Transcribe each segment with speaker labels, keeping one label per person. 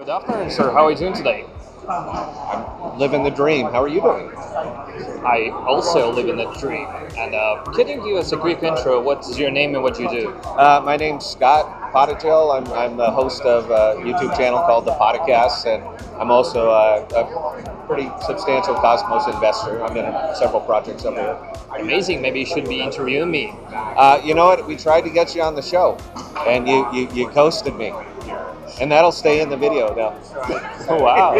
Speaker 1: Good afternoon, sir. How are you doing today?
Speaker 2: I'm living the dream. How are you doing?
Speaker 1: I also live in the dream. And can you give us a quick intro? What's your name and what you do?
Speaker 2: My name's Scott Podocasts. I'm the host of a YouTube channel called the Podocasts, and I'm also a pretty substantial Cosmos investor. I'm in several projects over here.
Speaker 1: Amazing. Maybe you should be interviewing me.
Speaker 2: You know what? We tried to get you on the show, and you ghosted me. And that'll stay in the video now.
Speaker 1: Oh, wow.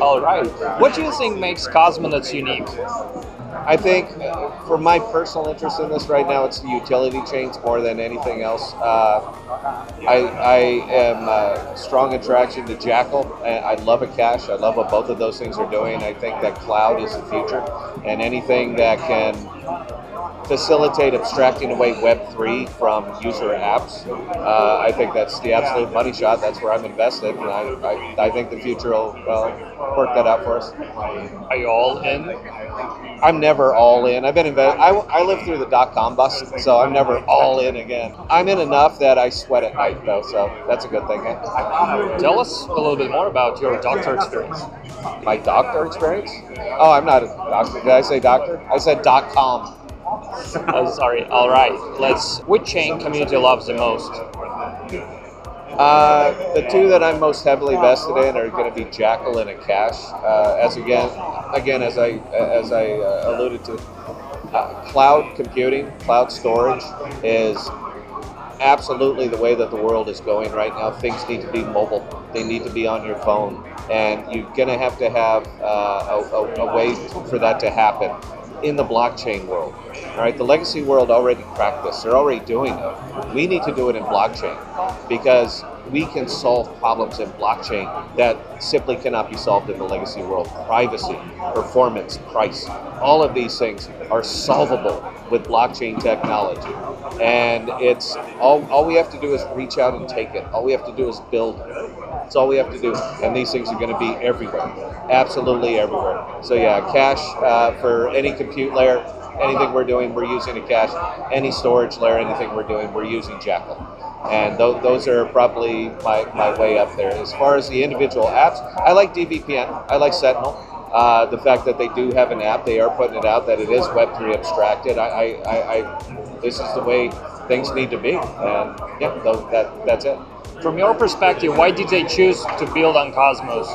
Speaker 1: All right. What do you think makes Cosmonauts unique?
Speaker 2: I think for my personal interest in this right now, it's the utility chains more than anything else. I am a strong attraction to Jackal. I love a cache. I love what both of those things are doing. I think that cloud is the future, and anything that can facilitate abstracting away Web3 from user apps. I think that's the absolute money shot. That's where I'm invested, and I think the future will work that out for us.
Speaker 1: Are you all in?
Speaker 2: I'm never all in. I've been invested. I lived through the .com bust, so I'm never all in again. I'm in enough that I sweat at night, though, so that's a good thing.
Speaker 1: Tell us a little bit more about your doctor experience.
Speaker 2: My doctor experience? Oh, I'm not a doctor. Did I say doctor? I said .com.
Speaker 1: Oh, sorry. All right. Which chain community loves the most?
Speaker 2: The two that I'm most heavily vested in are going to be Jackal and Akash. As I alluded to, cloud computing, cloud storage is absolutely the way that the world is going right now. Things need to be mobile. They need to be on your phone, and you're going to have a way for that to happen in the blockchain world. All right, the legacy world already cracked this. They're already doing it. We need to do it in blockchain because we can solve problems in blockchain that simply cannot be solved in the legacy world. Privacy, performance, price, all of these things are solvable with blockchain technology. And it's all we have to do is reach out and take it. All we have to do is build it. That's all we have to do. And these things are going to be everywhere. Absolutely everywhere. So yeah, cache for any compute layer, anything we're doing, we're using a cache. Any storage layer, anything we're doing, we're using Jackal. And those are probably my way up there. As far as the individual apps, I like DVPN. I like Sentinel. The fact that they do have an app, they are putting it out, that it is Web3 abstracted. This is the way things need to be. And yeah, that's it.
Speaker 1: From your perspective, why did they choose to build on Cosmos?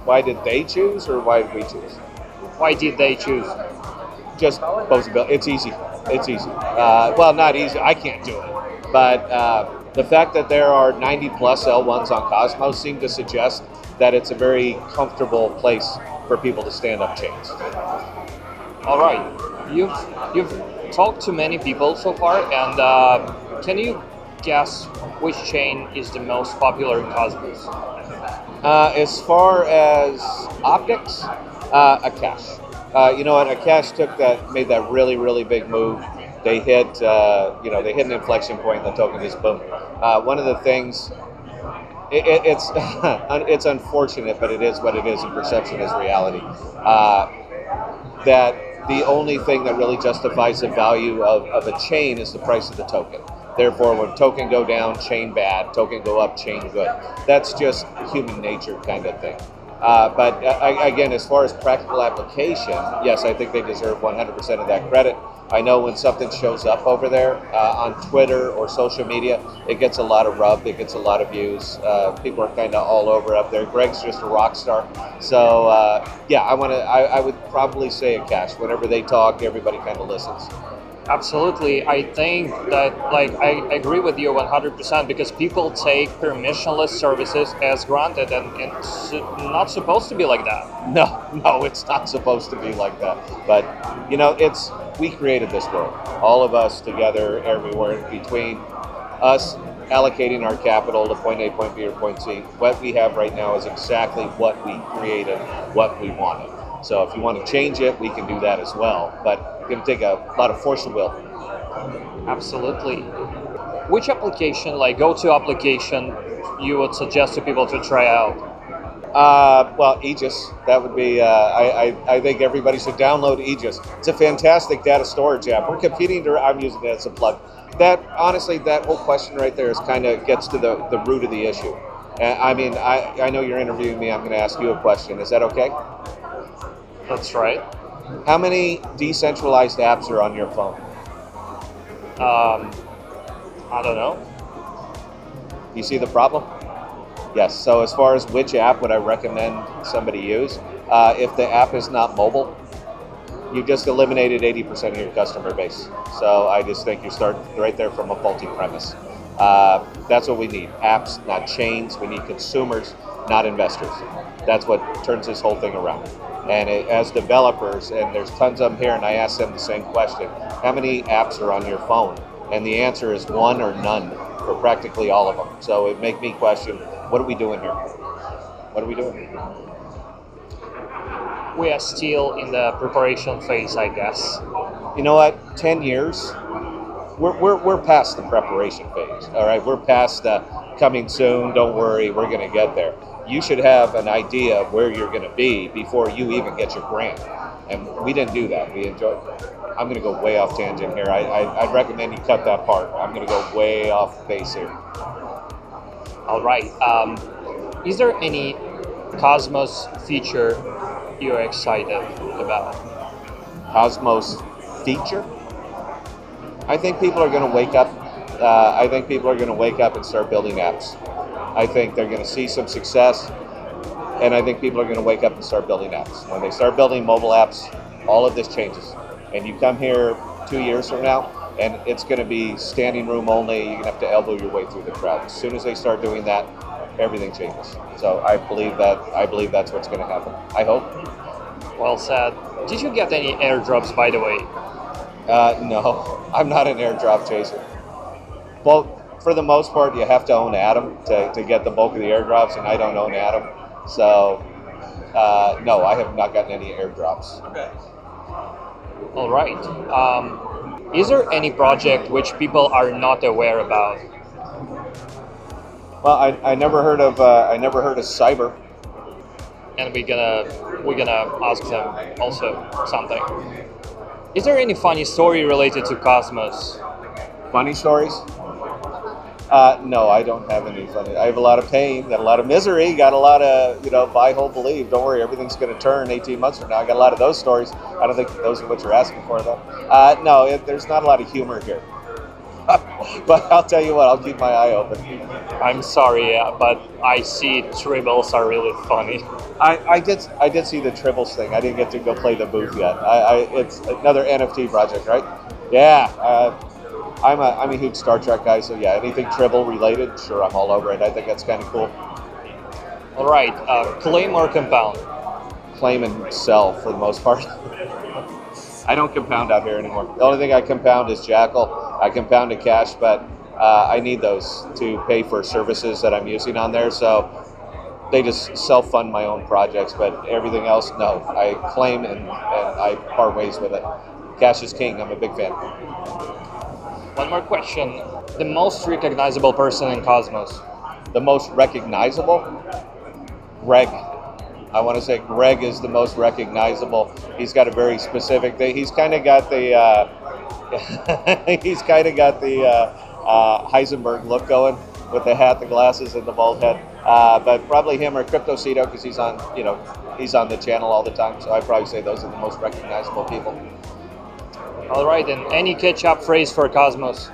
Speaker 2: Why did they choose, or why did we choose?
Speaker 1: Why did they choose?
Speaker 2: Just posability. It's easy. It's easy. Well, not easy. I can't do it. But the fact that there are 90 plus L1s on Cosmos seem to suggest that it's a very comfortable place for people to stand up chains.
Speaker 1: All right. You've talked to many people so far, and can you guess which chain is the most popular in Cosmos?
Speaker 2: As far as optics, Akash. You know what? Akash made that really, really big move. They hit, they hit an inflection point, and the token just boom. One of the things, it's unfortunate, but it is what it is, and perception is reality. That the only thing that really justifies the value of a chain is the price of the token. Therefore, when token go down, chain bad. Token go up, chain good. That's just human nature kind of thing. But again, as far as practical application, yes, I think they deserve 100% of that credit. I know when something shows up over there on Twitter or social media, it gets a lot of rub, it gets a lot of views. People are kind of all over up there. Greg's just a rock star. So I would probably say Akash. Whenever they talk, everybody kind of listens.
Speaker 1: Absolutely. I think that, I agree with you 100% because people take permissionless services as granted, and it's not supposed to be like that.
Speaker 2: No, it's not supposed to be like that. But, we created this world. All of us together, everywhere in between. Us allocating our capital to point A, point B, or point C. What we have right now is exactly what we created, what we wanted. So if you want to change it, we can do that as well. But it's going to take a lot of force of will.
Speaker 1: Absolutely. Which application, go-to application, you would suggest to people to try out?
Speaker 2: Well, Aegis. That would be, I think everybody should download Aegis. It's a fantastic data storage app. We're competing, I'm using it as a plug. Honestly, that whole question right there is kind of gets to the root of the issue. I mean, I know you're interviewing me. I'm going to ask you a question. Is that okay?
Speaker 1: That's right.
Speaker 2: How many decentralized apps are on your phone?
Speaker 1: I don't know.
Speaker 2: You see the problem? Yes. So as far as which app would I recommend somebody use, if the app is not mobile, you just eliminated 80% of your customer base. So I just think you start right there from a faulty premise. That's what we need. Apps, not chains. We need consumers, not investors. That's what turns this whole thing around. And as developers, and there's tons of them here, and I ask them the same question, how many apps are on your phone? And the answer is one or none for practically all of them. So it makes me question, what are we doing here? What are we doing?
Speaker 1: We are still in the preparation phase, I guess.
Speaker 2: You know what? 10 years, we're past the preparation phase. All right, we're past the coming soon. Don't worry, we're going to get there. You should have an idea of where you're going to be before you even get your grant. And we didn't do that. We enjoyed. I'm going to go way off tangent here. I'd recommend you cut that part. I'm going to go way off base here.
Speaker 1: All right. Is there any Cosmos feature you're excited about?
Speaker 2: Cosmos feature? I think people are going to wake up. I think people are going to wake up and start building apps. I think they're going to see some success, and I think people are going to wake up and start building apps. When they start building mobile apps, all of this changes. And you come here 2 years from now, and it's going to be standing room only. You're going to have to elbow your way through the crowd. As soon as they start doing that, everything changes. So I believe that's what's going to happen. I hope.
Speaker 1: Well said. Did you get any airdrops, by the way?
Speaker 2: No, I'm not an airdrop chaser. Well, for the most part, you have to own Atom to get the bulk of the airdrops, and I don't own Atom. So, no, I have not gotten any airdrops.
Speaker 3: Okay.
Speaker 1: All right. Is there any project which people are not aware about?
Speaker 2: Well, I never heard of Cyber.
Speaker 1: And we're gonna ask them also something. Is there any funny story related to Cosmos?
Speaker 2: Funny stories? No, I don't have any funny. I have a lot of pain, got a lot of misery, got a lot of, buy, hold, believe. Don't worry, everything's going to turn 18 months from now. I got a lot of those stories. I don't think those are what you're asking for, though. No, there's not a lot of humor here. But I'll tell you what, I'll keep my eye open.
Speaker 1: I'm sorry, but I see tribbles are really funny.
Speaker 2: I did see the Tribbles thing. I didn't get to go play the booth yet. It's another NFT project, right? Yeah. I'm a huge Star Trek guy, so yeah, anything Tribble related, sure, I'm all over it. I think that's kind of cool.
Speaker 1: All right, claim or compound?
Speaker 2: Claim and sell for the most part. I don't compound out here anymore. The only thing I compound is Jackal. I compound to cash, but I need those to pay for services that I'm using on there, so they just self-fund my own projects, but everything else, no. I claim and I part ways with it. Cash is king. I'm a big fan.
Speaker 1: One more question. The most recognizable person in Cosmos?
Speaker 2: The most recognizable? Greg. I want to say Greg is the most recognizable. He's got a very specific thing. He's kind of got the Heisenberg look going with the hat, the glasses, and the bald head. But probably him or CryptoCito because he's on the channel all the time. So I'd probably say those are the most recognizable people.
Speaker 1: All right, and any catch-up phrase for Cosmos?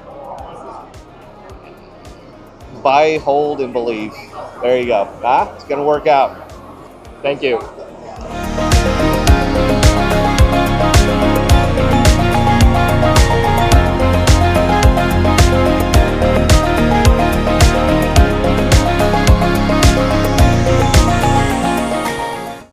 Speaker 2: Buy, hold, and believe. There you go. It's going to work out.
Speaker 1: Thank you.